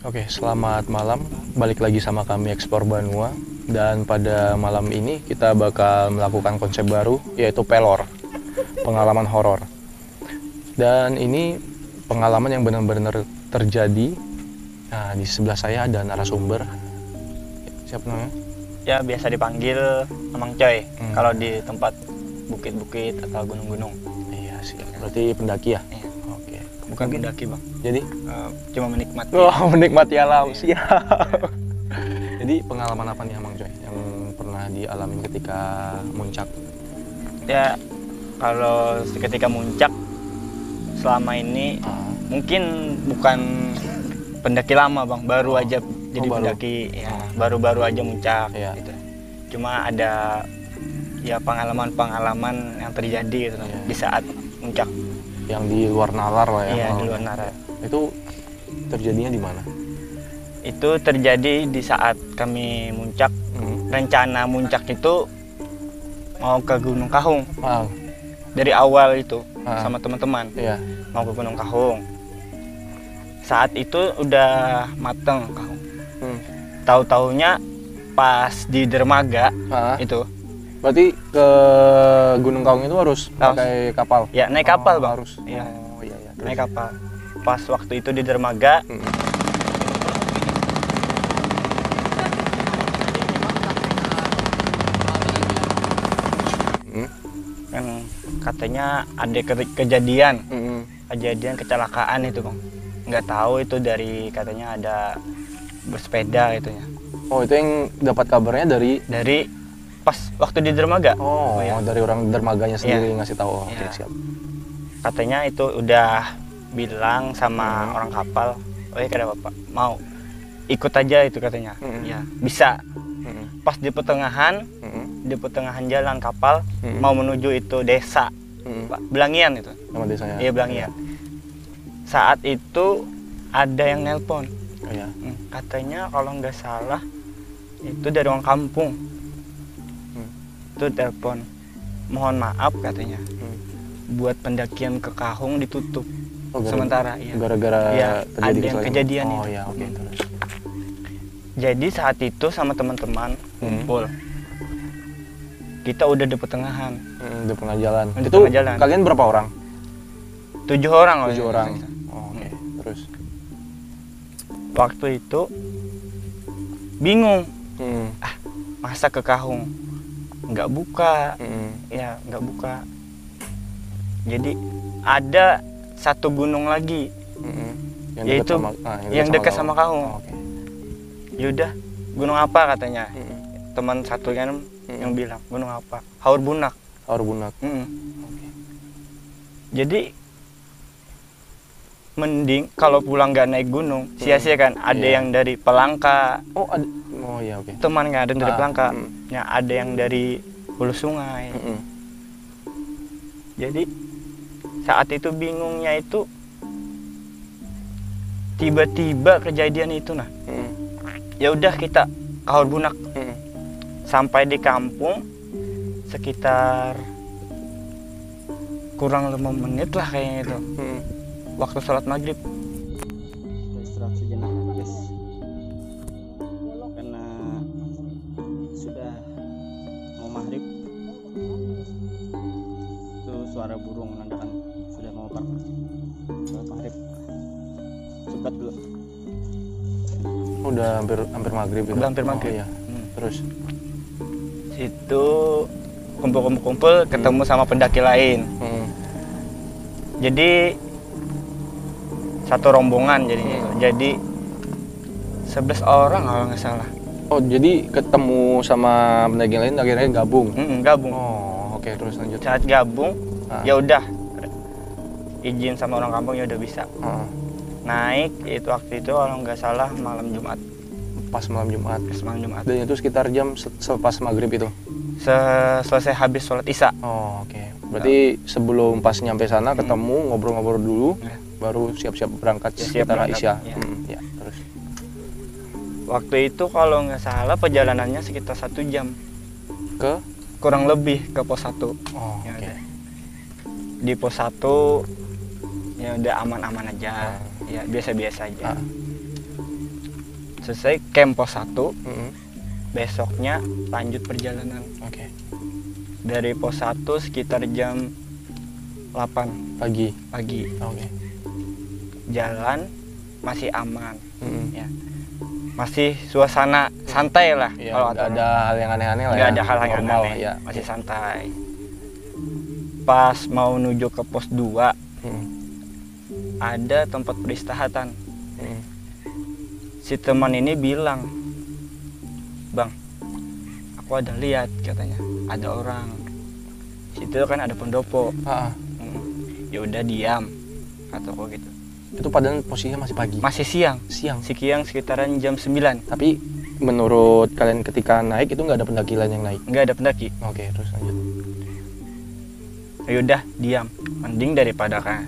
Oke, selamat malam. Balik lagi sama kami Explore Banua. Dan pada malam ini kita bakal melakukan konsep baru, yaitu pelor, pengalaman horor. Dan ini pengalaman yang benar-benar terjadi. Nah, di sebelah saya ada narasumber. Siapa namanya? Ya biasa dipanggil Amang Coy kalau di tempat bukit-bukit atau gunung-gunung. Iya sih, berarti pendaki ya? Iya. Oke. Bukan pendaki bang, Jadi? cuma menikmati. Oh, menikmati alam, Iya. siap. Jadi pengalaman apa nih Amang Coy yang pernah dialami ketika muncak? Ya kalau ketika muncak selama ini mungkin bukan pendaki lama bang, baru aja jadi baru. pendaki ya, baru-baru aja muncak Iya. gitu. Cuma ada ya pengalaman-pengalaman yang terjadi gitu Iya. di saat muncak. Yang di luar nalar lah ya? Iya, Oh. di luar nalar. Itu terjadinya di mana? Itu terjadi di saat kami muncak. Rencana muncak itu mau ke Gunung Kahung. Ah, Dari awal itu Ah. sama teman-teman iya. mau ke Gunung Kahung. Saat itu udah mateng Kahung. Tahu-taunya pas di dermaga Ah, itu berarti ke Gunung Kaung itu harus pakai kapal? ya naik kapal bang. Harus? Iya. Oh iya, iya. Terus? Naik kapal. Pas waktu itu di dermaga kan katanya ada kejadian kecelakaan itu bang. Nggak tahu itu dari katanya ada bersepeda gitu ya. Oh, itu yang dapat kabarnya dari? Dari pas waktu di dermaga. Oh, iya. dari orang dermaganya sendiri Iya. ngasih tahu. Oh, oke, Iya. siap. Katanya itu udah bilang sama orang kapal, oh ya kata bapak mau ikut aja itu katanya. Ya bisa. Pas di pertengahan jalan kapal mau menuju itu desa Belangian itu. Nama desanya? Iya Belangian. Saat itu ada yang nelpon. Oh, iya. Katanya kalau nggak salah itu dari orang kampung. Itu telepon. Mohon maaf katanya. Buat pendakian ke Kahung ditutup. Sementara iya. Gara-gara ya, ada yang kesalahan? kejadian Oh, itu. iya, oke, terus. Jadi saat itu sama teman-teman kumpul. Kita udah di pertengahan. Di tengah jalan. Di Itu tengah jalan. kalian berapa orang? 7 orang loh. 7 orang. Oh, oke. Terus? Waktu itu bingung. Hmm. Masa ke Kahung nggak buka. Hmm. Ya nggak buka. Jadi ada satu gunung lagi Yang yaitu dekat dekat sama Kahung. Oh, oke. Yaudah gunung apa katanya. Teman satu kan yang bilang gunung apa, Haur Bunak. Haur Bunak. Oke. Jadi mending kalau pulang nggak naik gunung sia-sia kan. Ada Iya. yang dari Pelangka. Oh, ada. Oh, iya, oke. Teman nggak ada yang dari Pelangka. Ya ada yang dari Hulu Sungai. Jadi saat itu bingungnya itu tiba-tiba kejadian itu nah. Ya udah kita ke Haur Bunak. Sampai di kampung sekitar kurang 5 menit lah kayaknya itu. Waktu sholat maghrib. Istirahat sejenak guys, karena sudah mau maghrib. Itu suara burung menandakan sudah mau sholat maghrib. Cepat dulu. Udah hampir maghrib itu. Udah hampir maghrib. Oh, iya. Terus? Itu kumpul-kumpul ketemu sama pendaki lain. Jadi satu rombongan jadinya. Jadi 11 orang kalau nggak salah. Oh, jadi ketemu sama pendaki lain akhirnya gabung? Gabung. Oh, oke, terus lanjut. Saat gabung, ya udah izin sama orang kampung ya udah bisa. Naik itu waktu itu kalau nggak salah malam Jumat. Pas malam Jumat. Dan itu sekitar jam selepas maghrib itu? Selesai habis sholat isya. Oh, oke. Berarti sebelum pas nyampe sana ketemu, ngobrol-ngobrol dulu, baru siap-siap berangkat sekitar isya. Ya, terus? Waktu itu kalau nggak salah perjalanannya sekitar 1 jam. Ke? Kurang lebih ke pos 1. Oh, ya oke. Di pos 1 ya udah aman-aman aja. Ya biasa-biasa aja. selesai camp pos 1, Mm-mm. besoknya lanjut perjalanan. Oke. Dari pos 1 sekitar jam 8 Pagi. pagi. Oke. Jalan masih aman, Mm-mm. ya. Masih suasana santai lah. Ya, kalau nggak kata ada hal yang aneh-aneh lah nggak ya. ada hal yang Normal, aneh, ya. masih santai. Pas mau menuju ke pos 2, Mm-mm. ada tempat peristirahatan. Mm-mm. Si teman ini bilang, "Bang, aku ada lihat," katanya, "ada orang. Situ kan ada pendopo." Ah, ah. Ya udah diam, kataku gitu. Itu padahal posisinya masih pagi. Masih siang, Siang. siang sekitaran jam 9. Tapi menurut kalian ketika naik itu nggak ada pendaki lain yang naik. Nggak ada pendaki. Oke, terus lanjut. Ya udah diam, mending daripada kan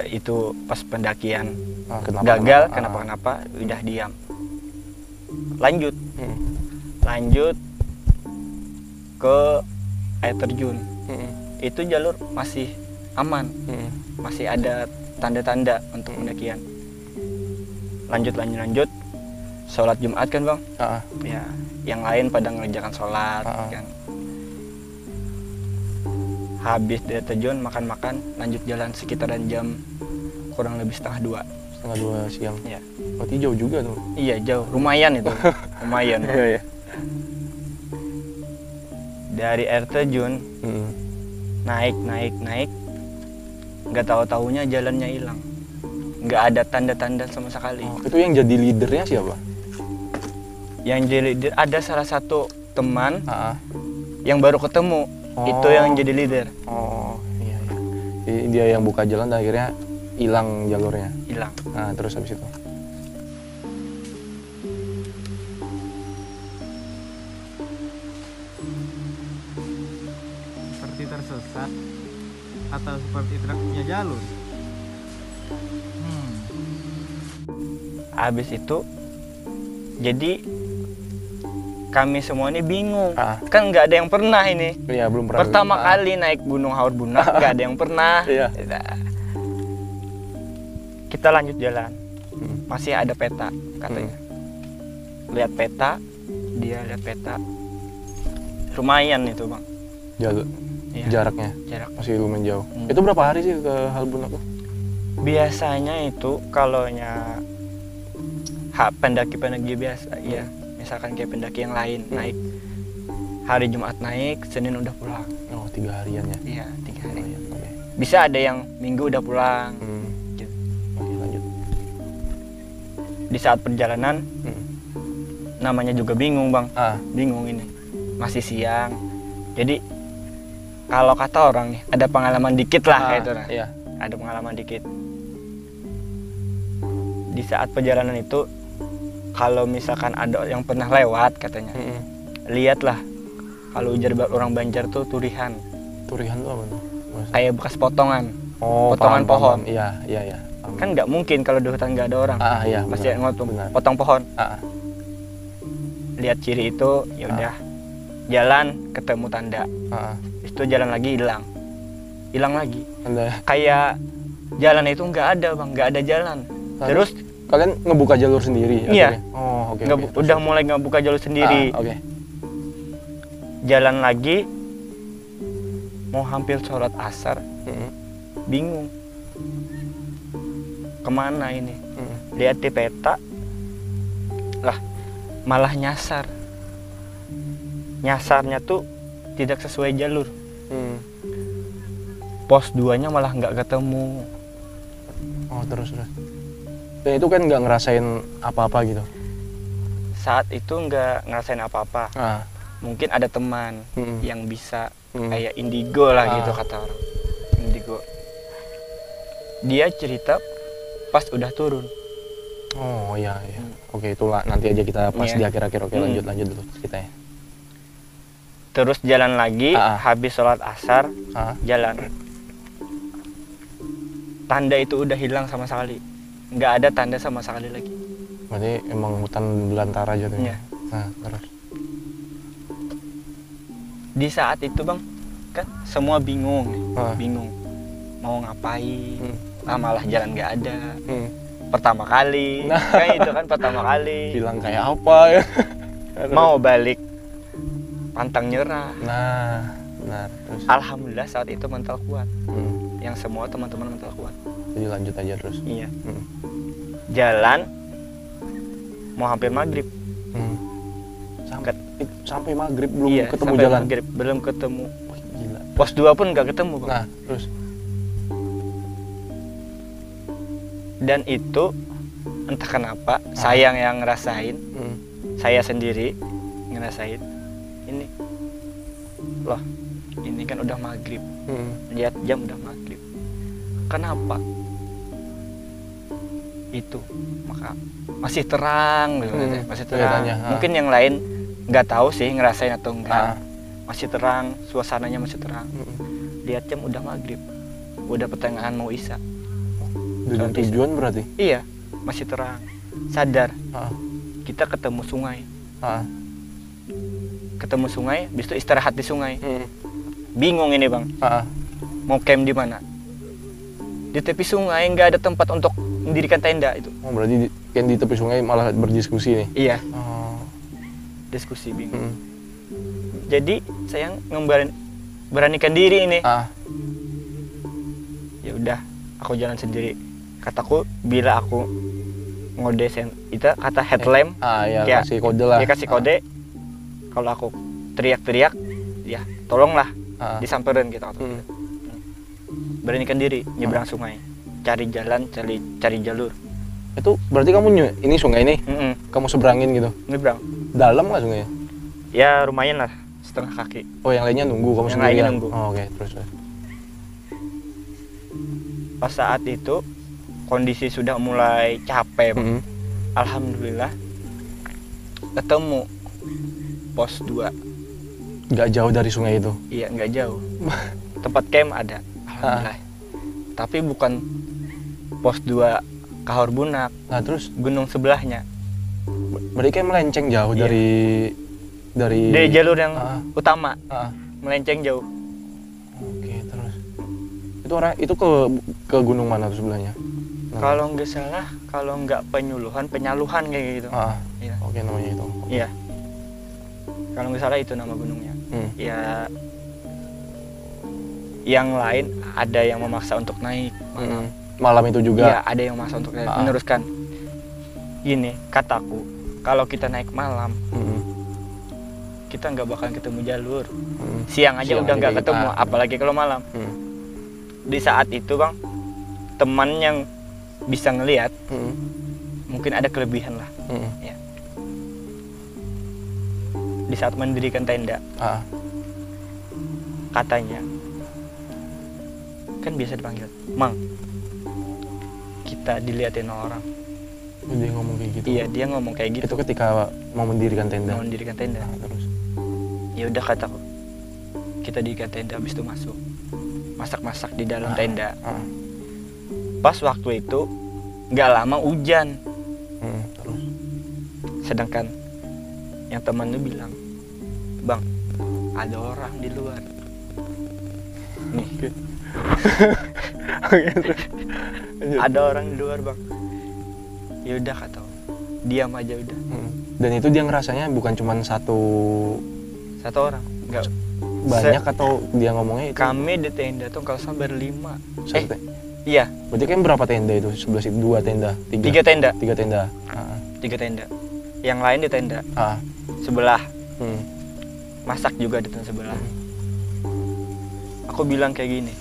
itu pas pendakian Ah, gagal, kenapa? kenapa udah diam. Lanjut Mm-mm. lanjut ke air terjun. Mm-mm. Itu jalur masih aman, Mm-mm. masih ada tanda-tanda untuk pendakian. Lanjut, sholat Jumat kan bang, Ah, ah. ya yang lain pada mengerjakan sholat kan. Habis dari terjun makan-makan, lanjut jalan sekitaran jam kurang lebih setengah 2:30 siang. 2 ya. Berarti jauh juga tuh. Iya jauh, lumayan itu. Lumayan Bang. Iya, iya. Dari air terjun Mm-mm. naik, nggak tahu-taunya jalannya hilang, nggak ada tanda-tanda sama sekali. Oh, itu yang jadi leadernya siapa? Yang jadi leader ada salah satu teman Ah, ah. yang baru ketemu, itu yang jadi leader. Oh, iya, iya. Jadi dia yang buka jalan dan akhirnya hilang jalurnya. Hilang. Nah, terus habis itu. Seperti tersesat atau seperti tidak punya jalur. Habis itu jadi kami semua ini bingung, Ah. kan nggak ada yang pernah ini. Iya, belum pernah. Pertama Ah. kali naik Gunung Haur Bunak, nggak ada yang pernah. Iya. Kita lanjut jalan, Hmm. masih ada peta katanya. Lihat peta, dia lihat peta. Lumayan itu bang. Iya, Jaraknya jarak. masih lumayan jauh. Hmm. Itu berapa hari sih ke Halbunak tuh? Biasanya itu kalau pendaki-pendaki biasa, ya misalkan kayak pendaki yang lain naik hari Jumat naik, Senin udah pulang. Oh, 3 harian ya. Iya, 3 hari. Oke. Bisa ada yang Minggu udah pulang. Hmm. Gitu. Oke, lanjut. Di saat perjalanan, Hmm. namanya juga bingung bang, Ah, bingung ini. Masih siang, jadi kalau kata orang nih, ada pengalaman dikit lah kayak itu. Nah. Iya. Ada pengalaman dikit. Di saat perjalanan itu, kalau misalkan ada yang pernah lewat katanya, Mm-mm. lihatlah kalau ujar orang Banjar tuh turihan, Turihan tuh apa tuh? Maksudnya? kayak bekas potongan. Oh, potongan paham, pohon. paham. Iya, iya, iya. Paham. Kan nggak mungkin kalau di hutan nggak ada orang. Ah, iya. Pasti benar. ngotong Benar. potong pohon. Ah, ah. Lihat ciri itu, ya udah jalan ketemu tanda. Ah, ah. Itu jalan lagi hilang lagi. Anda, Kayak jalan itu nggak ada bang, nggak ada jalan. Terus kalian ngebuka jalur sendiri? Iya. akhirnya? Oh, oke. nggak oke. bu- udah mulai nggak buka jalur sendiri. Ah, oke. Jalan lagi, mau hampir sholat asar, Mm-mm. bingung kemana ini. Mm-mm. Lihat di peta, lah malah nyasarnya tuh tidak sesuai jalur. Hmm. Pos 2-nya malah nggak ketemu. Oh, terus. Dan itu kan nggak ngerasain apa-apa gitu. Saat itu nggak ngerasain apa-apa. Ah. Mungkin ada teman Mm-mm. yang bisa Mm. kayak indigo lah Ah. gitu kata orang. Indigo. Dia cerita pas udah turun. Oh, iya, iya. Oke, itulah nanti aja kita pas Iya. di akhir-akhir. Oke, Hmm. lanjut dulu ceritanya. Terus jalan lagi, Ah. habis sholat asar, Ah. jalan. Tanda itu udah hilang sama sekali. Nggak ada tanda sama sekali lagi. Berarti emang hutan belantara jatuhnya. Iya. Nah, terus. Di saat itu bang, kan semua bingung nih. Ah. Bingung mau ngapain. Hmm. Malah jalan nggak ada. Hmm. pertama kali. Nah. Kan itu kan pertama kali. Bilang kayak apa ya? Mau balik pantang nyerah. Nah, benar. Terus. Alhamdulillah saat itu mental kuat. Hmm. Yang semua teman-teman mental kuat. Jadi lanjut aja terus. Iya. Hmm. Jalan mau hampir maghrib. Hmm. Sampai maghrib belum Iya, ketemu sampai jalan. maghrib belum ketemu. Wah, gila. Pos 2 pun nggak ketemu, Bang. Nah, terus. Dan itu entah kenapa saya yang ngerasain, Hmm. saya sendiri ngerasain ini. Loh, ini kan udah maghrib. Hmm. Lihat jam udah maghrib. Kenapa? Itu maka masih terang gitu, masih terang. kelihatannya, Mungkin yang lain nggak tahu sih ngerasain atau enggak. Ah. Masih terang, suasananya masih terang. Hmm. Lihat jam udah maghrib, udah pertengahan mau isya. Dengan Soal tujuan berarti. Iya, masih terang. Sadar Ah. kita ketemu sungai. Ah. Ketemu sungai, habis itu istirahat di sungai. Hmm. Bingung ini, Bang. Ah. Mau camp di mana? Di tepi sungai nggak ada tempat untuk mendirikan tenda itu. Oh, berarti yang di tepi sungai malah berdiskusi nih. Iya, Oh. diskusi bingung. Hmm. Jadi saya beranikan diri ini. Ah. Ya udah, aku jalan sendiri. Kataku bila aku ngode itu kata headlamp, Ah, ya, Ya, kasih kode lah. dia kasih kode. Kalau aku teriak-teriak, ya tolonglah Ah. disamperin gitu. Hmm. Beranikan diri nyebrang sungai, cari jalan, cari jalur. Itu berarti kamu ini sungai nih, kamu seberangin gitu. Nyebrang. Dalam nggak sungainya? Ya lumayan lah, setengah kaki. Oh, yang lainnya nunggu kamu Yang sendirian. lainnya nunggu. Oh, oke, terus. Pas saat itu kondisi sudah mulai capek, Bang. Hmm. Alhamdulillah ketemu pos 2. Nggak jauh dari sungai itu. Iya, nggak jauh. Tempat camp ada. Alhamdulillah. Tapi bukan pos 2 Kahor Bunak, Nah, terus gunung sebelahnya. berarti kayak melenceng jauh Iya. dari Dari jalur yang Ah. utama, Ah. melenceng jauh. Oke, terus. Itu ke gunung mana tuh sebelahnya? Nah. Kalau nggak salah, kalau nggak penyaluhan kayak gitu. Ah. Iya. Oke, namanya itu. Iya. Kalau nggak salah itu nama gunungnya. Hmm. Ya, yang lain ada yang memaksa untuk naik. Hmm. Malam itu Iya, juga. ada yang memaksa untuk naik. Ah. Meneruskan. Gini, kataku, kalau kita naik malam, Hmm. kita nggak bakalan ketemu jalur. Hmm. Siang aja Siang udah aja nggak kayak ketemu, gitu. apalagi kalau malam. Hmm. Di saat itu, Bang, teman yang bisa ngelihat Hmm. mungkin ada kelebihan lah. Hmm. Ya. Di saat mendirikan tenda, Ah. katanya kan biasa dipanggil, Mang, kita diliatin orang. Dia ngomong kayak gitu. Iya, dia ngomong kayak gitu. Itu ketika mau mendirikan tenda. Mau mendirikan tenda. Nah, terus. Ya udah, kataku, kita dirikan tenda, habis itu masuk masak-masak di dalam Ah. tenda. Ah. Pas waktu itu nggak lama hujan, Hmm. Terus. sedangkan yang teman lu bilang, Bang, ada orang di luar nih. Oke, terus. Ada orang di luar, Bang. Ya udah, kata, diam aja udah. Hmm. Dan itu dia ngerasanya bukan cuma satu Satu orang, nggak banyak atau dia ngomongnya itu kami di tenda tuh kalau sampai 5. satu Iya, berarti kan berapa tenda itu sebelah situ? 2 tenda, 3 tenda. 3 tenda. Ah. 3 tenda. Yang lain di tenda Ah. sebelah, Hmm. masak juga di tenda sebelah. Aku bilang kayak gini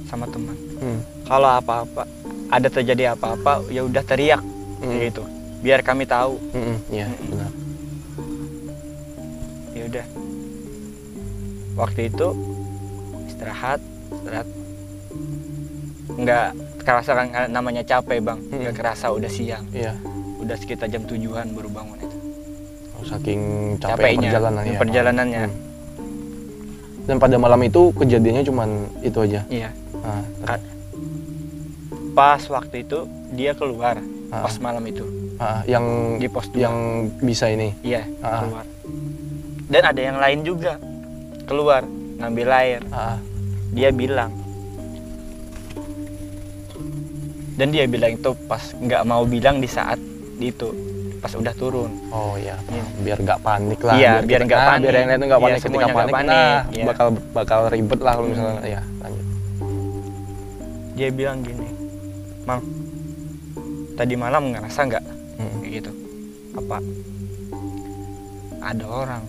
sama teman, Hmm. kalau apa-apa, ada terjadi apa-apa, ya udah teriak kayak gitu, biar kami tahu. Iya, benar. Ya udah, waktu itu istirahat, nggak kerasa kan, namanya capek, Bang. Nggak kerasa udah siang, Iya. udah sekitar jam 7-an baru bangun itu. Saking capek Capeknya, perjalanan ya. perjalanannya. Hmm. Dan pada malam itu kejadiannya cuman itu aja. Iya. Nah, Pas waktu itu dia keluar, Ah. pas malam itu yang di pos 2. yang bisa ini. Iya, Ah. keluar. Dan ada yang lain juga keluar ngambil air. Ah. Dia bilang, Dan dia bilang itu pas nggak mau bilang di saat itu pas udah turun. Oh iya, biar nggak panik lah. Iya, biar nggak panik. Biar yang lain tuh nggak Iya, panik. Ketika semuanya nggak panik, panik, nah iya. bakal ribet lah kalau misalnya. Ya, lanjut. Dia bilang gini, Mang, tadi malam ngerasa nggak kayak gitu? Apa? Ada orang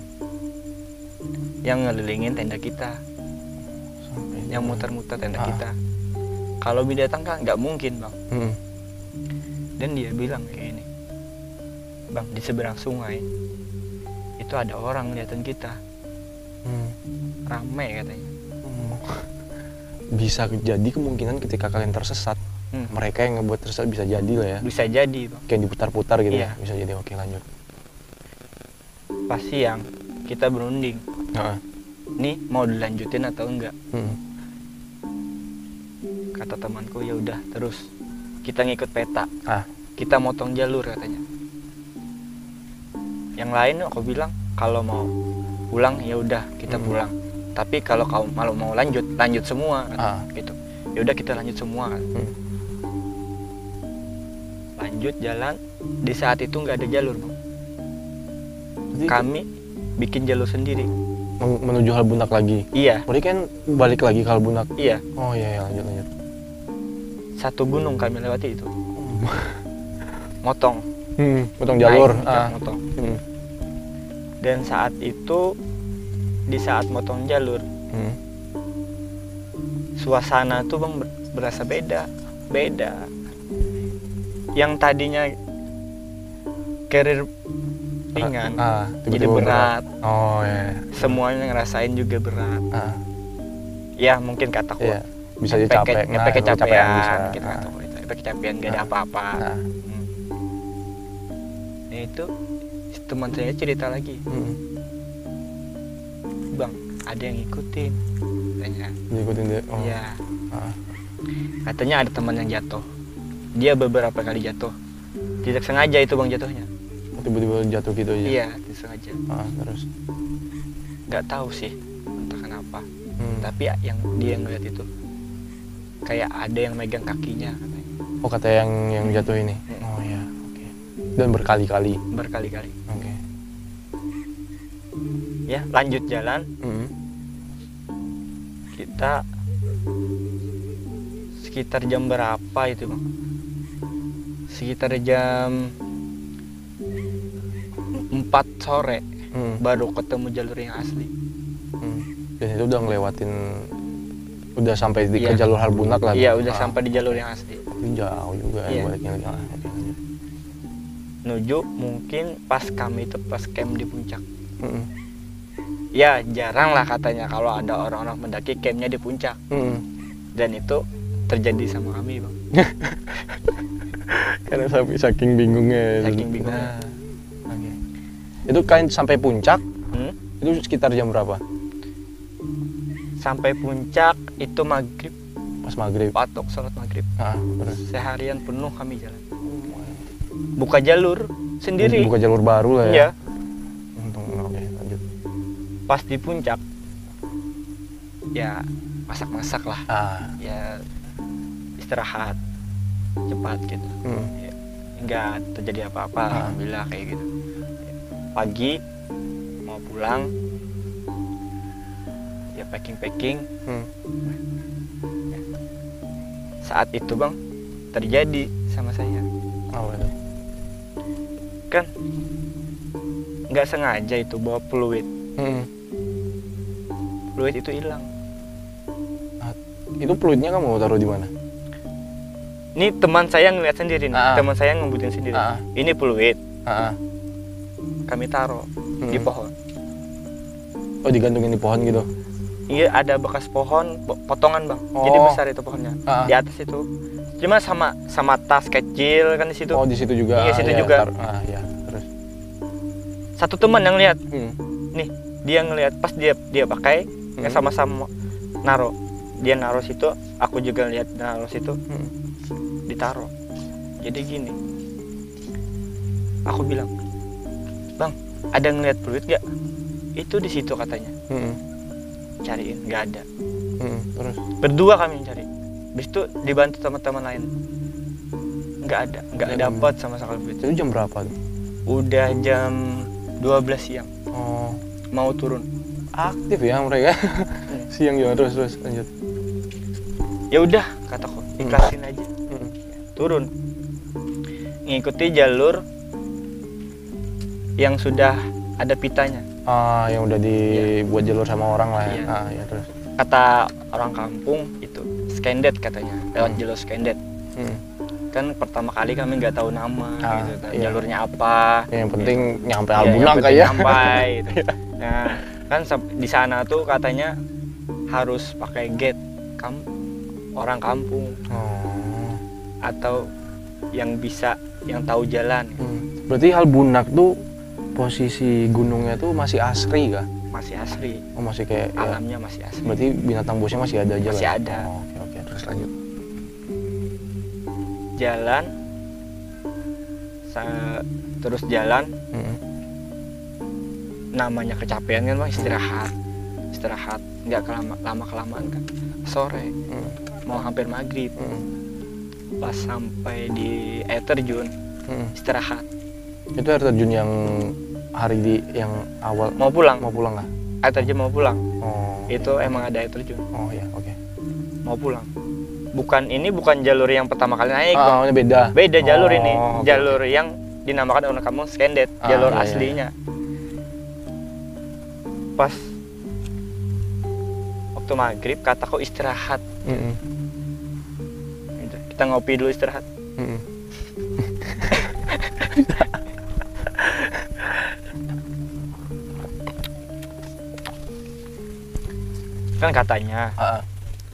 yang ngelilingin tenda kita, yang muter-muter tenda kita. Kalau binatang kan nggak mungkin, Bang. Dan dia bilang kayak ini, Bang, di seberang sungai itu ada orang ngeliatin kita, ramai katanya. Bisa jadi kemungkinan ketika kalian tersesat, mereka yang ngebuat tersesat bisa jadi lah ya. Bisa jadi, Bang. Kayak diputar-putar gitu Iya. ya. Bisa jadi. Oke, lanjut. Pas siang kita berunding, nih mau dilanjutin atau enggak? Kata temanku, ya udah terus kita ngikut peta, kita motong jalur katanya. Yang lain aku bilang kalau mau pulang ya udah kita pulang, tapi kalau kau malu mau lanjut semua gitu. Ya udah kita lanjut semua kan. Lanjut jalan, di saat itu nggak ada jalur, Bang. Kami bikin jalur sendiri Menuju Halbunak lagi. Iya. Berarti kan balik lagi ke Halbunak. Iya. Oh iya, lanjut. Satu gunung kami lewati itu. Motong. Potong jalur. Naik, motong. Dan saat itu, di saat motong jalur, suasana tuh Bang berasa beda. Yang tadinya carrier ringan, jadi berat. Oh iya. Semuanya ngerasain juga berat. Ya mungkin kataku. Iya. Bisa jadi capek. Nyampe kecapean. Bisa. Kita kataku itu kecapean, gak ada apa-apa. Nah itu teman saya cerita lagi. Bang, ada yang ngikutin. Katanya. Ngikutin dia. Oh. Iya. Katanya ada teman yang jatuh. Dia beberapa kali jatuh. Tidak sengaja itu Bang jatuhnya. Tiba-tiba jatuh gitu aja. Iya, tidak sengaja. Terus. Nggak tahu sih entah kenapa. Tapi yang dia ngeliat itu kayak ada yang megang kakinya katanya. Oh, kata yang jatuh ini. Oh iya, oke. Dan berkali-kali. Berkali-kali. Oke. Ya, lanjut jalan. Kita sekitar jam berapa itu, Bang? Sekitar jam 4 sore baru ketemu jalur yang asli. Dan itu udah ngelewatin, udah sampai ke jalur Halbunak lah. Iya, udah sampai di jalur yang asli. Tapi jauh juga ya baliknya lagi. Nuju mungkin pas kami itu pas camp di puncak. Ya jarang lah katanya kalau ada orang-orang mendaki campnya di puncak. Dan itu terjadi sama kami, Bang. Karena saking bingungnya. Saking bingungnya. Okay. Itu kalian sampai puncak, itu sekitar jam berapa? Sampai puncak itu maghrib. Pas maghrib? Patok sholat maghrib. Terus? Seharian penuh kami jalan. Buka jalur sendiri. Buka jalur baru lah ya? Iya. Oke, lanjut. Pas di puncak, ya masak-masak lah. Ya istirahat cepat gitu. Ya, nggak terjadi apa-apa, alhamdulillah kayak gitu. Pagi mau pulang, ya packing. Ya. Saat itu Bang terjadi sama saya. Kan nggak sengaja itu bawa fluid. Fluid itu hilang. Itu fluidnya kamu taruh di mana? Ini teman saya ngeliat sendiri nih. Teman saya ngebutin sendiri. Ini fluid. Kami taruh di pohon. Oh, digantungin di pohon gitu? Iya, ada bekas pohon potongan Bang. Jadi besar itu pohonnya. Di atas itu. Cuma sama tas kecil kan di situ. Oh, di situ juga. Iya, situ juga. Ya, terus. Satu teman yang lihat. Nih, dia ngelihat pas dia pakai, sama-sama naruh. Dia naruh situ, aku juga lihat naruh situ. Ditaruh. Jadi gini. Aku bilang, "Bang, ada ngelihat fluid gak?" Itu di situ katanya. Cariin, nggak ada. Terus? Berdua kami yang cari. Habis itu dibantu teman-teman lain. nggak dapat sama sekali fluid. Itu jam berapa tuh? Udah jam 12 siang. Oh, Mau turun. aktif ya mereka. Siang juga terus lanjut. Ya udah kataku, ikhlasin aja. Turun. Ngikuti jalur yang sudah ada pitanya. Yang udah dibuat jalur sama orang lah ya. Iya. Ya terus. Kata orang kampung itu scandet katanya, lewat jalur scandet. Kan pertama kali kami nggak tahu nama gitu, iya. jalurnya apa. Yang penting nyampe Iya, Albunak yang penting kayak. nyampe gitu. Nah, kan di sana tuh katanya harus pakai gate. Kamu orang kampung Oh. atau yang tahu jalan. Berarti Albunak tuh posisi gunungnya tuh masih asri kah? Masih asri. Oh, masih kayak ya, Alamnya masih asri. berarti binatang buasnya masih ada aja lah. Masih ya? ada. Oh, oke terus lanjut. Jalan terus jalan, namanya kecapean kan Bang, istirahat nggak lama kelamaan kan, sore mau hampir maghrib, pas sampai di air terjun istirahat. Itu air terjun yang yang awal Mau pulang kah? air terjun mau pulang. Oh, Itu emang ada air terjun, oh ya, oke. mau pulang. Bukan jalur yang pertama kali naik Bang. Ini beda Jalur ini, oke, jalur yang dinamakan orang kampung scandet, jalur iya, aslinya. Pas waktu maghrib kataku istirahat. Gitu. Kita ngopi dulu istirahat. Kan katanya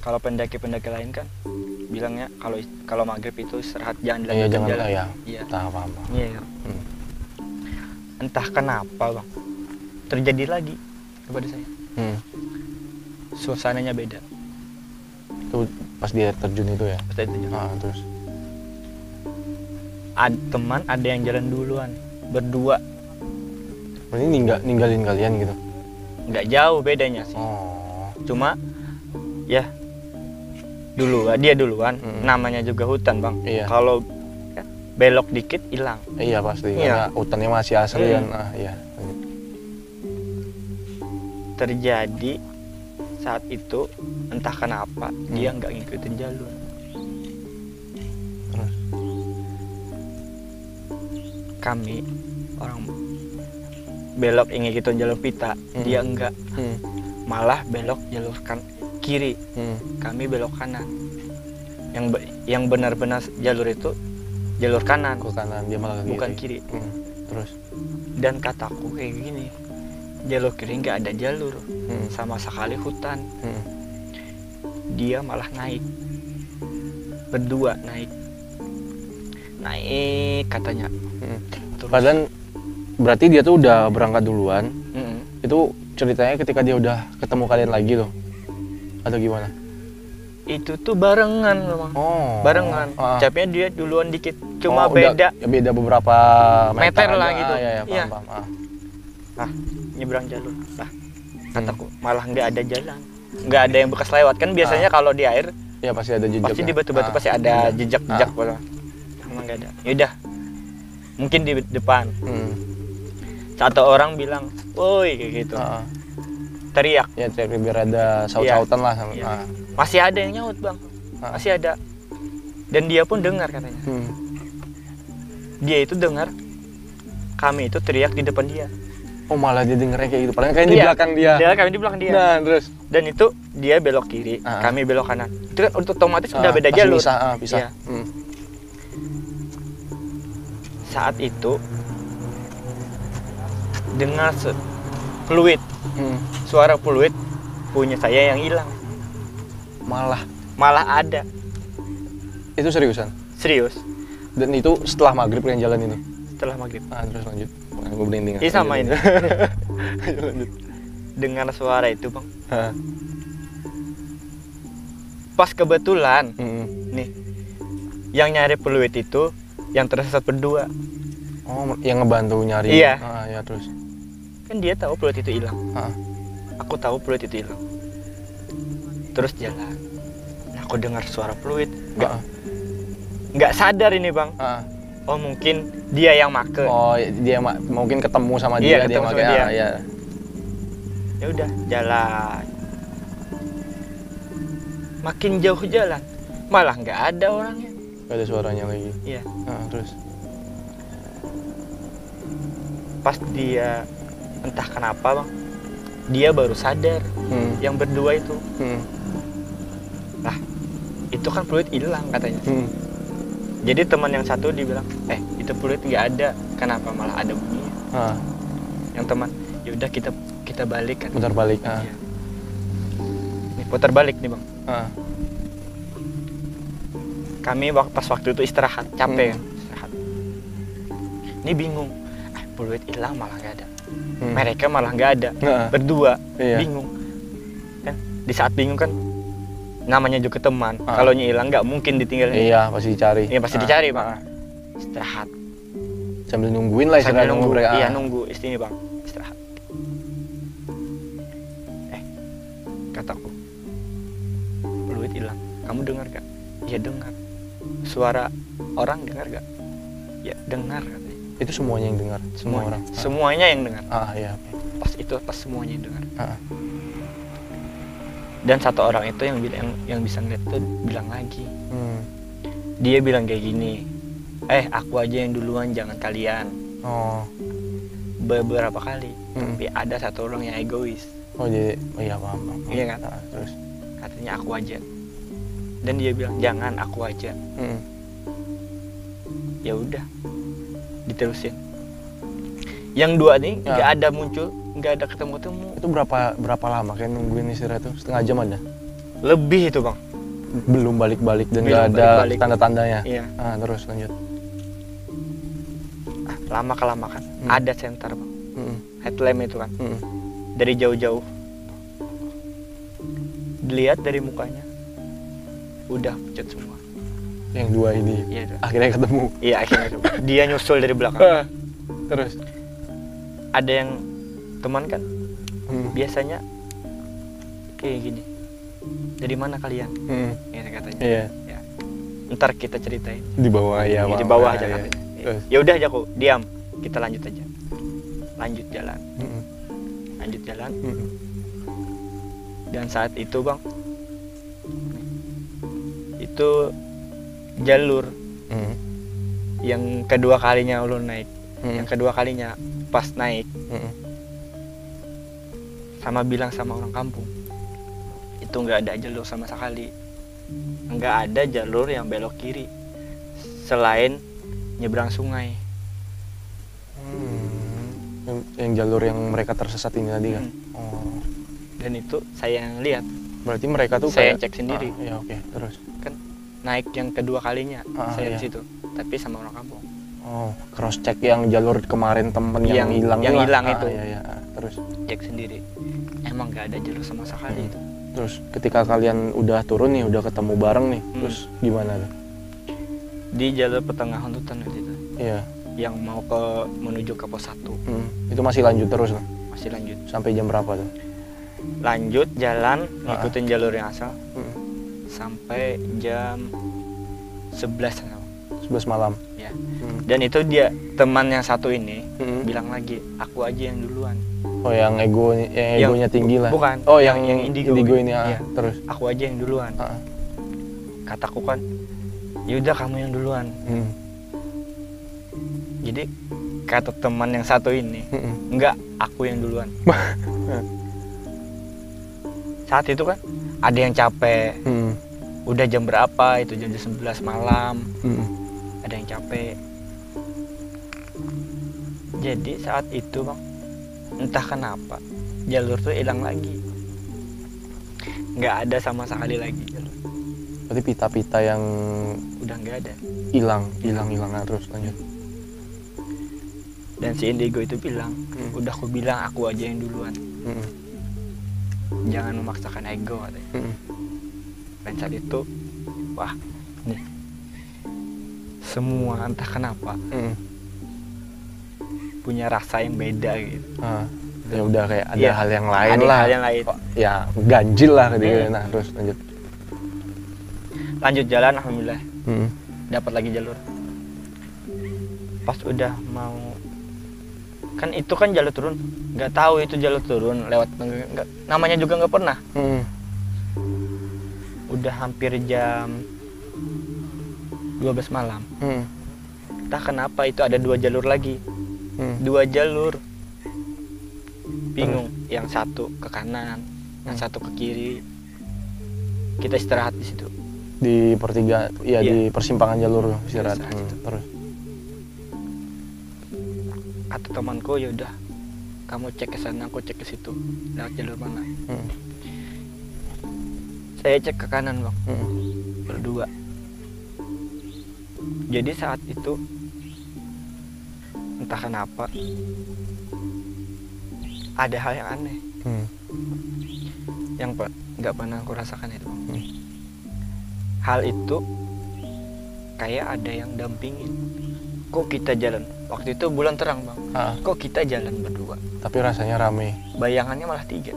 kalau pendaki-pendaki lain kan bilangnya kalau maghrib itu istirahat, jangan Iya, dilanjutkan jangan jalan. ya. Iya. Apa. Iya. Entah kenapa Bang, terjadi lagi kepada saya. Suasananya beda. Itu pas di air terjun itu ya. Pas itu Terus. teman ada yang jalan duluan, berdua. Berarti ninggalin kalian gitu. Nggak jauh bedanya sih. Oh. Cuma ya dia duluan, namanya juga hutan Bang. Iya. Kalau belok dikit hilang. Iya pasti. Iya. Karena hutannya masih asri kan. Iya. Lanjut. Terjadi saat itu entah kenapa dia nggak ngikutin jalur. Terus. Kami orang belok ingin ngikutin jalur pita, dia enggak. Malah belok jalur kiri, kami belok kanan. Yang benar-benar jalur itu jalur kanan, Ke kanan, dia malah ke bukan kiri. Terus. Dan kataku kayak gini, jalur kiri nggak ada jalur, sama sekali hutan. Dia malah naik, berdua naik katanya. Terus, Padahal berarti dia tuh udah berangkat duluan. mm, Itu ceritanya ketika dia udah ketemu kalian lagi tuh, atau gimana? itu tuh barengan memang. Oh. Barengan. Capnya dia duluan dikit, cuma udah- beda beda beberapa meter lah aja. gitu. Iya, Iya. paham. Nyebrang jalur lah. Kataku malah nggak ada jalan, nggak ada yang bekas lewat kan biasanya kalau di air Iya pasti ada jejak. pasti ya? di batu-batu pasti ada jejak-jejak. Emang nggak ada. Yaudah, mungkin di depan. Satu orang bilang, woi kayak gitu, teriak. Ya teriak biar ada saut-sautan lah sama. Iya. Masih ada yang nyaut Bang, masih ada. Dan dia pun dengar katanya. Dia itu dengar kami itu teriak di depan dia. Oh malah dia dengernya kayak gitu. Padahal kayak di Iya. belakang dia. Kami di belakang dia. Nah terus. Dan itu dia belok kiri, kami belok kanan. Itu kan otomatis udah beda pasti jalur. Bisa. Iya. Saat itu dengar fluid, suara fluid punya saya yang hilang. Malah ada. Itu seriusan. Serius. Dan itu setelah maghrib kalian jalan ini. Setelah maghrib. Terus lanjut. Gue berhenti. Ini sama ini. Lanjut. Dengar suara itu Bang. Pas kebetulan nih yang nyari fluid itu yang tersesat berdua. Oh, yang ngebantu nyari. Iya. Ya terus. Kan dia tahu fluid itu hilang. Aku tahu fluid itu hilang. Terus jalan. Nah, aku dengar suara fluid. nggak sadar ini bang. Oh mungkin dia yang make. Oh dia mungkin ketemu sama dia, Iya, ketemu sama make. dia. Ya. Ya udah jalan, makin jauh jalan malah nggak ada orangnya. Gak ada suaranya lagi. Iya. Terus Pas dia entah kenapa bang, dia baru sadar yang berdua itu. Nah itu kan peluit hilang katanya. Jadi teman yang satu dibilang, itu peluit nggak ada, kenapa malah ada bunyinya? Yang teman, ya udah kita balik kan. Putar balik. Iya. Nih putar balik nih bang. Kami pas waktu itu istirahat, capek kan, istirahat. Ini bingung, peluit hilang malah nggak ada. Mereka malah nggak ada, berdua, bingung. Kan di saat bingung kan, namanya juga teman, kalau hilang nggak mungkin ditinggalin. Iya, pasti dicari. Iya pasti dicari bang. Istirahat. Sambil nungguin lah Sambil istirahat nunggu. mereka. Iya nunggu istirahat bang, istirahat. Kataku, peluit hilang. Kamu dengar gak? Ya dengar. Suara orang dengar gak? Ya dengar katanya. Itu semuanya yang dengar, semua orang. Semuanya yang dengar. Iya. Pas semuanya yang dengar. Dan satu orang itu yang bisa ngeliat itu bilang lagi. Dia bilang kayak gini, aku aja yang duluan, jangan kalian. Beberapa kali, tapi ada satu orang yang egois. Jadi, iya paham. Iya kan? Terus Katanya aku aja. Dan dia bilang jangan, aku aja. Ya udah, diterusin. Yang dua nih nggak ada muncul, nggak ada ketemu-temu. Itu berapa lama kayak nungguin istirahat itu? Setengah jam ada? Lebih itu bang. Belum balik-balik dan nggak ada tanda-tandanya. Iya. Terus lanjut. Lama kelamaan ada senter bang. Headlamp itu kan. Dari jauh-jauh. Dilihat dari mukanya, udah pucat semua. Yang dua ini. Iya. Akhirnya ketemu. Iya akhirnya ketemu. Dia nyusul dari belakang. Terus ada yang teman kan, biasanya kayak gini. Dari mana kalian? Gitu katanya. Iya. Ya. Ntar kita ceritain. Di bawah ya. Di bawah aja ya. katanya. Ya udah aja kok, diam. Kita lanjut aja. Lanjut jalan. Lanjut jalan. Dan saat itu bang, itu jalur yang kedua kalinya ulun naik. Yang kedua kalinya pas naik, sama bilang sama orang kampung, itu nggak ada jalur sama sekali, nggak ada jalur yang belok kiri selain nyebrang sungai. Yang jalur yang mereka tersesat ini tadi kan. Dan itu saya yang lihat. Berarti mereka tuh saya kayak cek sendiri. Ya oke. Terus kan naik yang kedua kalinya saya iya. di situ, tapi sama orang kampung. Cross check yang jalur kemarin temen yang hilang itu. Iya. Terus Cek sendiri, emang nggak ada jalur sama sekali itu. Terus ketika kalian udah turun nih, udah ketemu bareng nih, terus gimana tuh? Di jalur pertengahan hutan itu. Iya. Yang mau menuju ke pos 1. Itu masih lanjut terus lah? Masih lanjut. Sampai jam berapa tuh? Lanjut jalan, ngikutin jalur yang asal. Sampai jam 11 malam. Ya. Dan itu dia teman yang satu ini bilang lagi, aku aja yang duluan. Yang egonya tinggi lah. Bukan. Yang indigo ini. Iya. Terus aku aja yang duluan. Kataku kan, yaudah kamu yang duluan. Jadi kata teman yang satu ini, enggak, aku yang duluan. Saat itu kan ada yang capek. Udah jam berapa? Itu jam 11 malam. Ada yang capek. Jadi saat itu bang, entah kenapa jalur tuh hilang lagi. Nggak ada sama sekali lagi jalur. Berarti pita-pita yang udah nggak ada. Hilang terus lanjut. Dan si indigo itu bilang, udah aku bilang aku aja yang duluan. Jangan memaksakan ego katanya. Dan saat itu, wah, nih semua entah kenapa punya rasa yang beda gitu. Ya udah kayak ada hal yang lain ada lah. Hal yang lain. Ya ganjil lah gitu. Nah terus lanjut. Lanjut jalan, alhamdulillah. dapat lagi jalur. Pas udah mau, kan itu kan jalur turun, nggak tahu itu jalur turun lewat, nggak, namanya juga nggak pernah. Udah hampir jam 12 malam. Entah kenapa itu ada 2 jalur lagi. 2 jalur. Bingung, yang satu ke kanan, yang satu ke kiri. Kita istirahat di situ. Di pertiga, ya Iya. di persimpangan jalur istirahat. Istirahat itu. Terus. Kata temanku, ya udah, kamu cek ke sana, aku cek ke situ. Lewat jalur mana? Saya cek ke kanan, Bang. Berdua. Jadi saat itu entah kenapa ada hal yang aneh yang nggak pernah aku rasakan itu. Hal itu kayak ada yang dampingin. Kok kita jalan? Waktu itu bulan terang, Bang. Kok kita jalan berdua? Tapi rasanya rame. Bayangannya malah 3.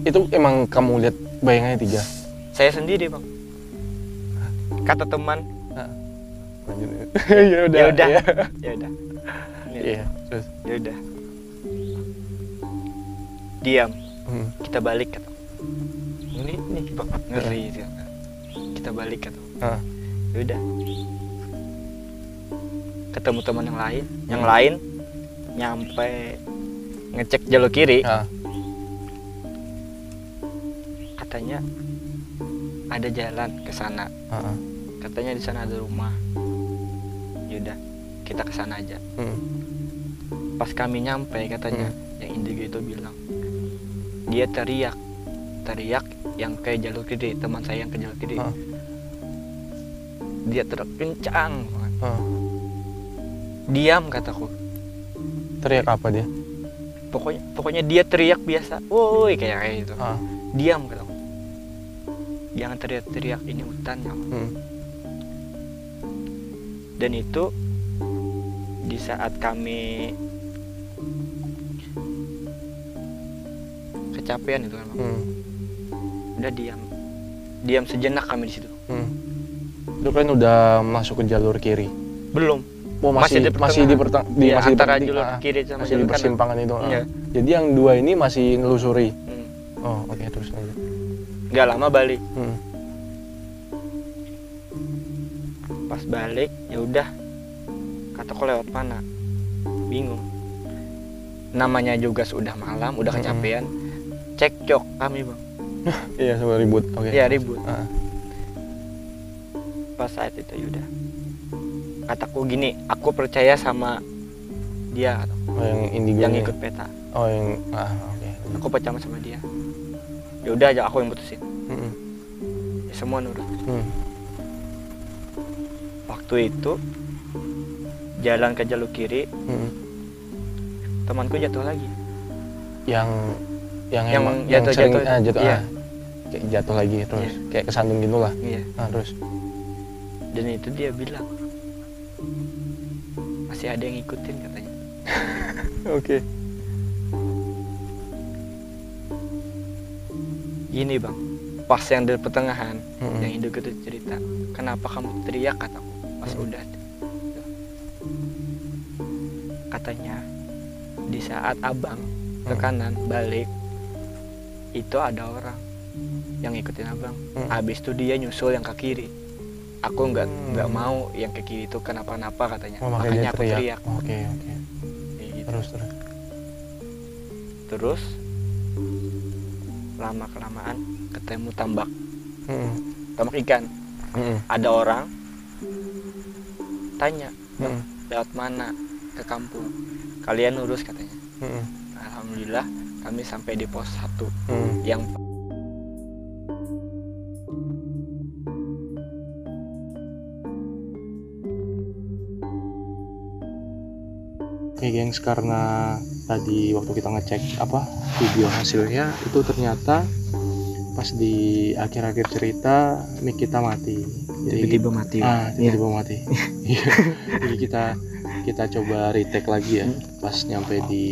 Itu emang kamu lihat bayangannya 3? Saya sendiri, Bang. Kata teman. Ya udah. Ya udah. Ya. Ya udah. Iya, terus. Ya udah. Diam. Kita balik, kata. Ini Bang, ngeri itu. Kita balik, kata. Ya udah. Ketemu teman yang lain. Yang lain nyampe ngecek jalur kiri. Katanya ada jalan ke sana. Katanya di sana ada rumah. Yaudah, kita ke sana aja. Pas kami nyampe, katanya yang indigo itu bilang, dia teriak yang ke jalur kiri, teman saya yang ke jalur kiri. Dia teriak kencang. Diam, kataku. Teriak apa dia? Pokoknya dia teriak biasa. Woi, kayak gitu. Diam, kataku. Jangan teriak-teriak, ini hutan ya. Dan itu di saat kami kecapean itu kan, Bang. Udah diam sejenak kami di situ. Itu kan udah masuk ke jalur kiri. Belum. Oh, masih di Iya, masih antara di jalur kiri sama masih di jalur kanan. persimpangan itu. Iya. Jadi yang 2 ini masih nelusuri. Oh, oke, terus lanjut. Nggak lama balik. Pas balik, ya udah. Kataku lewat mana? Bingung. Namanya juga sudah malam, udah kecapean. Cekcok kami, Bang. Iya, sama ribut. Oke. Iya, ribut. Pas saat itu yaudah. Kataku gini, aku percaya sama dia, kataku. Oh, yang indigo Yang ini. ikut peta. Oh, yang oke. Aku percaya sama dia. Ya udah aja, aku yang mutusin. Ya, semua nurut. Waktu itu jalan ke jalur kiri, temanku jatuh lagi. Yang sering jatuh. jatuh. Iya. Kayak jatuh lagi terus. Iya. Kayak kesandung gitu lah. Iya. Terus. Dan itu dia bilang masih ada yang ngikutin, katanya. Oke. Gini, Bang, pas yang dari pertengahan, yang induk itu cerita, kenapa kamu teriak, kataku, pas udah. Katanya di saat abang ke kanan balik, itu ada orang yang ngikutin abang. Habis itu dia nyusul yang ke kiri. Aku nggak mau yang ke kiri itu kenapa-napa, katanya. Oh, makanya aku teriak. Oke. Gitu. Terus lama kelamaan ketemu tambak ikan. Ada orang tanya, Bang, lewat mana ke kampung? Kalian lurus, katanya. Alhamdulillah kami sampai di pos 1 yang Oke, gengs, karena tadi waktu kita ngecek video hasilnya itu ternyata pas di akhir-akhir cerita mic kita mati. tiba-tiba mati. Tiba-tiba mati. Iya. Jadi kita coba retake lagi ya. Pas nyampe di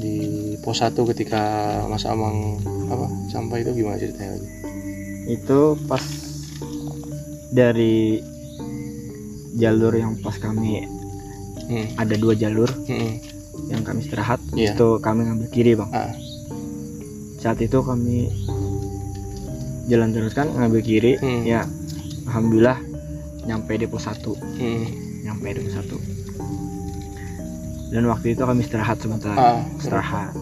di pos 1 ketika Mas Amang sampai itu gimana ceritanya lagi? Itu pas dari jalur yang pas kami ada 2 jalur yang kami istirahat, Iya. itu kami ngambil kiri bang. Ah. Saat itu kami jalan terus kan ngambil kiri, ya alhamdulillah nyampe depo 1. Nyampe depo 1. Dan waktu itu kami istirahat sebentar. Istirahat.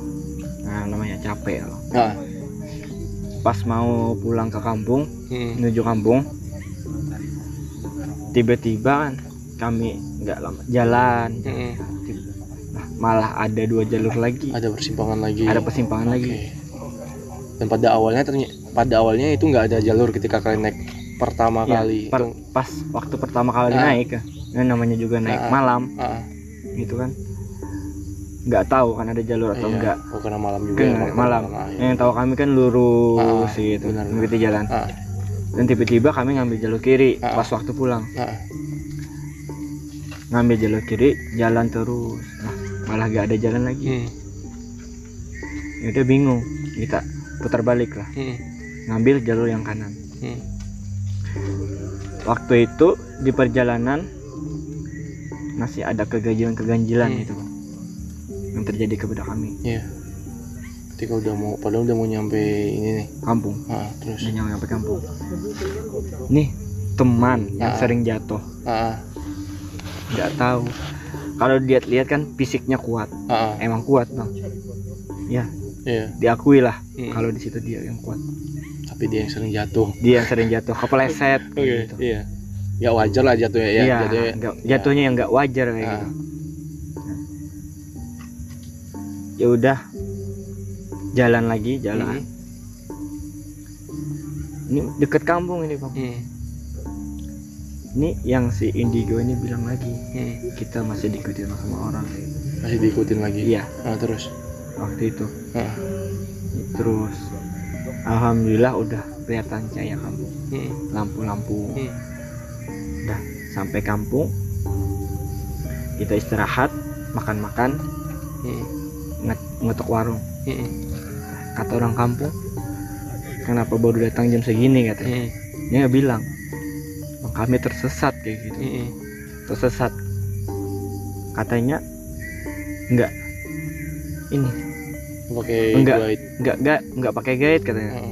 Nah, namanya capek loh. Pas mau pulang ke kampung, menuju kampung, tiba-tiba kan kami nggak lama jalan. Nah, malah ada 2 jalur lagi. Ada persimpangan lagi. Ada persimpangan lagi. Oke. Dan pada awalnya itu nggak ada jalur ketika kalian naik pertama Ya, kali. pas waktu pertama kali naik, ya, namanya juga naik malam, gitu kan. Nggak tahu kan ada jalur atau enggak. Oh, karena malam juga. Kan, malam. Yang tahu kami kan lurus gitu, mengikuti jalan. Dan tiba-tiba kami ngambil jalur kiri pas waktu pulang. Ngambil jalur kiri, jalan terus. Nah, malah gak ada jalan lagi. Ya udah bingung, kita putar balik lah. Ngambil jalur yang kanan. Waktu itu di perjalanan masih ada keganjilan gitu Bang, yang terjadi kepada kami. Iya. Ketika padahal udah mau nyampe ini nih, Kampung. Terus. Udah nyampe kampung. Nih teman yang sering jatuh. Nggak tahu. Kalau lihat kan fisiknya kuat. Emang kuat bang. Ya. Iya. Diakui lah kalau di situ dia yang kuat. Tapi dia yang sering jatuh. Dia yang sering jatuh, kepleset. Gitu. Iya. Ya wajar lah jatuhnya ya. Iya. Jatuhnya yang nggak wajar kayak gitu. Ya udah. Jalan lagi, jalan. Ini deket kampung ini bang. Ini yang si Indigo ini bilang lagi, kita masih diikutin sama orang. Masih diikutin lagi. Iya. Terus. Waktu itu. Terus, alhamdulillah udah kelihatan cahaya kampung. Lampu-lampu. Udah sampai kampung. Kita istirahat, makan-makan, ngetok warung. Kata orang kampung, kenapa baru datang jam segini katanya. Dia bilang, Bang, kami tersesat kayak gitu. Tersesat. Katanya enggak ini pakai guide. enggak pakai guide katanya.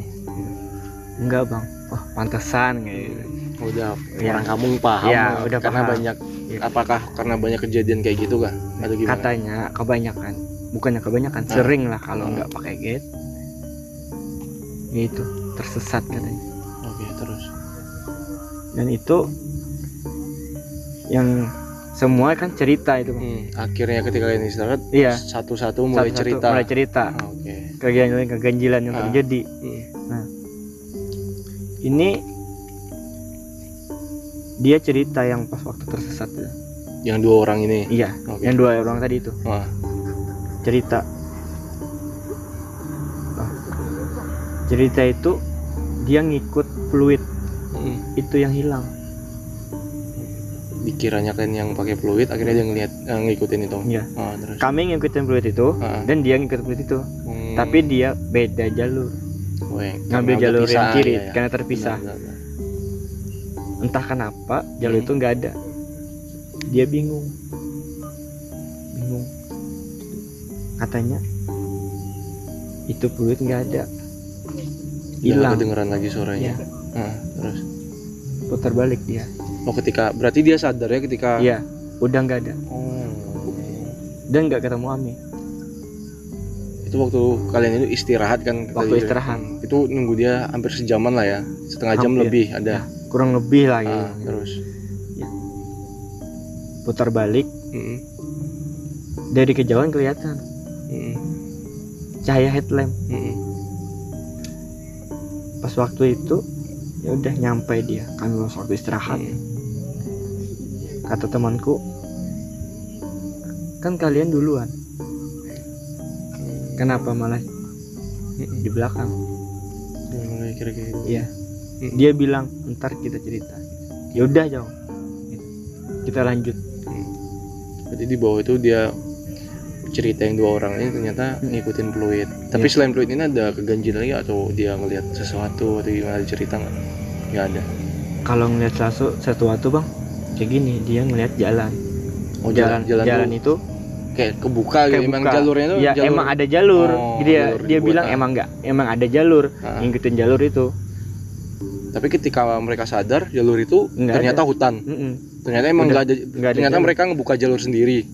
Enggak bang, oh pantesan kayak gitu. Udah orang kampung paham ya, udah karena paham. banyak apakah karena banyak kejadian kayak gitu kah atau gimana? Katanya kebanyakan sering lah kalau nggak pakai guide itu tersesat katanya. Oke, terus. Dan itu yang semua kan cerita itu bang. Akhirnya ketika kalian istirahat, Iya. satu-satu mulai cerita. Oke. Keganjilan yang terjadi. Nah, ini dia cerita yang pas waktu tersesat itu. Yang 2 orang ini. Iya. Yang 2 orang tadi itu. Cerita. Cerita itu dia ngikut fluid. Itu yang hilang. Dikiranya kan yang pakai fluid, akhirnya dia ngikutin itu. Iya. Terus. Kami ngikutin fluid itu dan dia ngikut fluid itu. Tapi dia beda jalur. Ngambil jalur yang kiri karena terpisah. Benar. Entah kenapa jalur itu nggak ada. Dia bingung. Katanya itu fluid nggak ada. Hilang. Kedengeran lagi suaranya. Terus Putar balik dia. Berarti dia sadar ya ketika. Iya, udah nggak ada. Dan nggak ketemu Ami. Itu waktu kalian itu istirahat kan? Waktu istirahat. Itu nunggu dia hampir sejaman lah ya, setengah jam lebih ada. Kurang lebih lah gitu. Terus. Ya. Putar balik. Dari kejauhan kelihatan. Cahaya headlamp. Pas waktu itu ya udah nyampe dia. Kami waktu istirahat. Kata temanku, kan kalian duluan. Kenapa malah di belakang? Kira-kira. Iya. Dia bilang ntar kita cerita. Ya udah jauh. Kita lanjut. Jadi di bawah itu dia cerita yang 2 orang ini ternyata ngikutin fluid. Tapi selain fluid ini ada keganjilan lagi atau dia ngelihat sesuatu atau gimana, ada cerita nggak? Nggak ada. kalau ngelihat sesuatu bang kayak gini, dia ngelihat jalan. Oh, jalan tuh itu kayak kebuka gitu. Emang jalurnya tuh ya jalur... emang ada jalur. Oh, Dia bilang emang ada jalur, ngikutin jalur itu. Tapi ketika mereka sadar jalur itu ternyata hutan. Ternyata emang nggak ada. Ternyata mereka ngebuka jalur sendiri.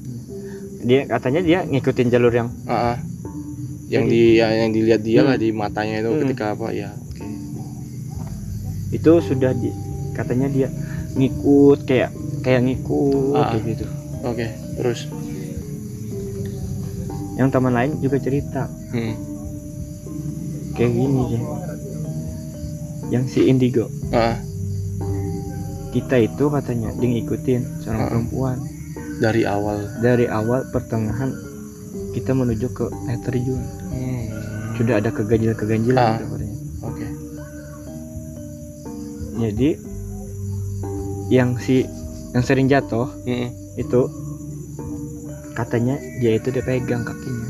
Dia katanya dia ngikutin jalur yang yang dilihat dia lah di matanya itu ketika apa ya. Oke. Itu sudah katanya dia ngikut kayak ngikut kayak gitu. Oke, terus yang teman lain juga cerita kayak gini sih. Yang si Indigo kita itu katanya dia ngikutin seorang perempuan dari awal pertengahan kita menuju ke air terjun. Sudah ada keganjilan gitu. Oke. Jadi yang sering jatuh itu katanya dia itu pegang kakinya.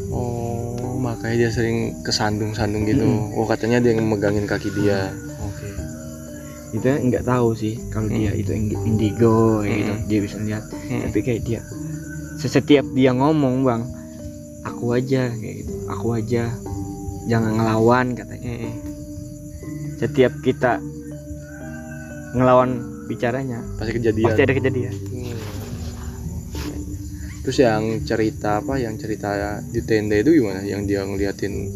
Oh, makanya dia sering kesandung-sandung gitu. Oh, katanya dia yang megangin kaki dia. Oke. Kita nggak tahu sih kalau dia itu indigo gitu. Dia bisa lihat. Tapi kayak dia setiap dia ngomong bang, aku aja kayak gitu. Aku aja, jangan ngelawan katanya. Setiap kita ngelawan bicaranya pasti ada kejadian. Terus yang cerita di tenda itu gimana? Yang dia ngeliatin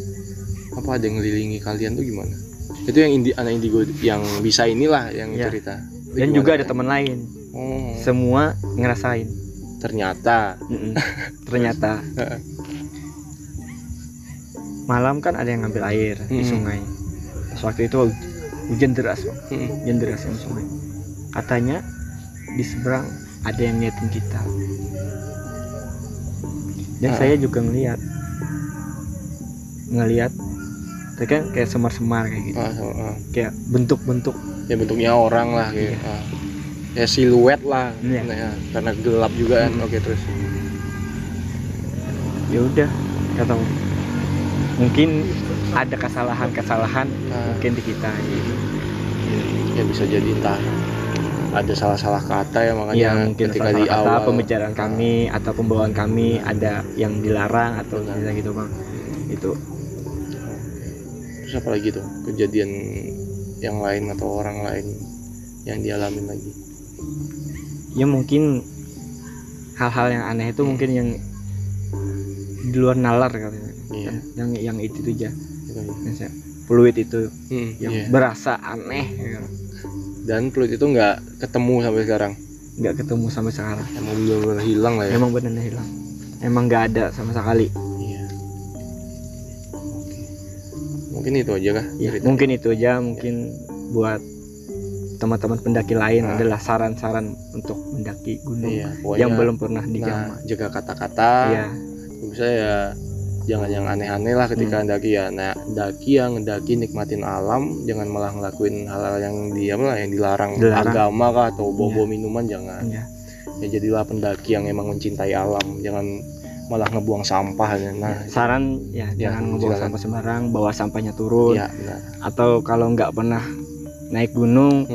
ada yang ngelilingi kalian tuh gimana? Itu yang anak indigo yang bisa inilah yang cerita. Dan juga ada teman lain. Semua ngerasain. Ternyata malam kan ada yang ngambil air di sungai. Pas waktu itu hujan deras bang. Hujan deras yang sungai. Katanya di seberang ada yang ngeliatin kita. Dan saya juga ngeliat itu kan kayak semar-semar kayak gitu. Kayak bentuk-bentuk ya, bentuknya orang lah kayak ya siluet lah. Ya, karena gelap juga kan. Oke, terus ya udah kata mungkin ada kesalahan mungkin di kita gitu. Ya bisa jadi entah ada salah kata ya, makanya mungkin ketika di awal pembicaraan kami atau pembawaan kami ada yang dilarang atau gitu bang. Itu terus apa lagi tuh kejadian yang lain atau orang lain yang dialamin lagi? Ya mungkin hal-hal yang aneh itu mungkin yang di luar nalar katanya. Yang itu aja. Fluid itu yang berasa aneh gitu. Dan fluid itu nggak ketemu sampai sekarang. Emang benar-benar hilang lah ya. Emang benar hilang. Emang nggak ada sama sekali. Iya. Oke. Mungkin itu aja kah? Ya, mungkin itu aja. Mungkin buat teman-teman pendaki lain adalah saran-saran untuk mendaki gunung yang belum pernah dijamah. Jaga kata-kata. Iya. Bisa ya. Jangan yang aneh-aneh lah ketika mendaki ya. Nah, ngedaki nikmatin alam, jangan malah ngelakuin hal-hal yang dilarang agama kah atau bawa minuman, jangan. Ya jadilah pendaki yang emang mencintai alam, jangan malah ngebuang sampah. Nah, saran jangan ngebuang sampah sembarang, bawa sampahnya turun. Atau kalau nggak pernah naik gunung,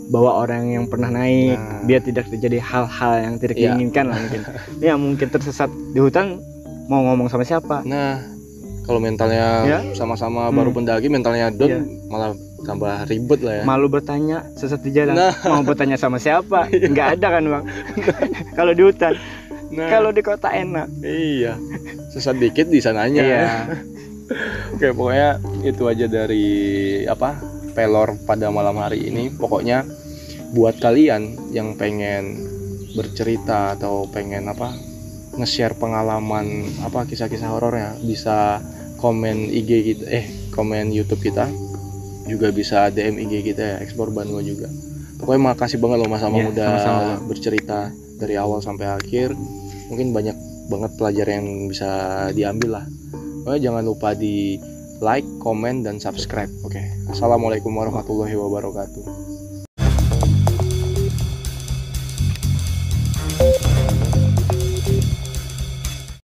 bawa orang yang pernah naik, biar tidak terjadi hal-hal yang tidak diinginkan lah mungkin. Ya mungkin tersesat di hutan. Mau ngomong sama siapa? Nah, kalau mentalnya sama-sama baru pendaki, mentalnya down, malah tambah ribet lah ya. Malu bertanya sesat di jalan. Mau bertanya sama siapa? Nggak ada kan bang? Kalau di hutan. Kalau di kota enak. Iya. Sesat dikit di sananya. Oke, pokoknya itu aja dari pelor pada malam hari ini. Pokoknya buat kalian yang pengen bercerita atau pengen nge-share pengalaman kisah-kisah horornya, bisa komen IG kita, komen YouTube kita, juga bisa DM IG kita ya, Explore Banua juga. Pokoknya makasih banget loh Mas Amang udah bercerita dari awal sampai akhir. Mungkin banyak banget pelajaran yang bisa diambil lah. Pokoknya jangan lupa di like, komen, dan subscribe. Oke. Assalamualaikum warahmatullahi wabarakatuh.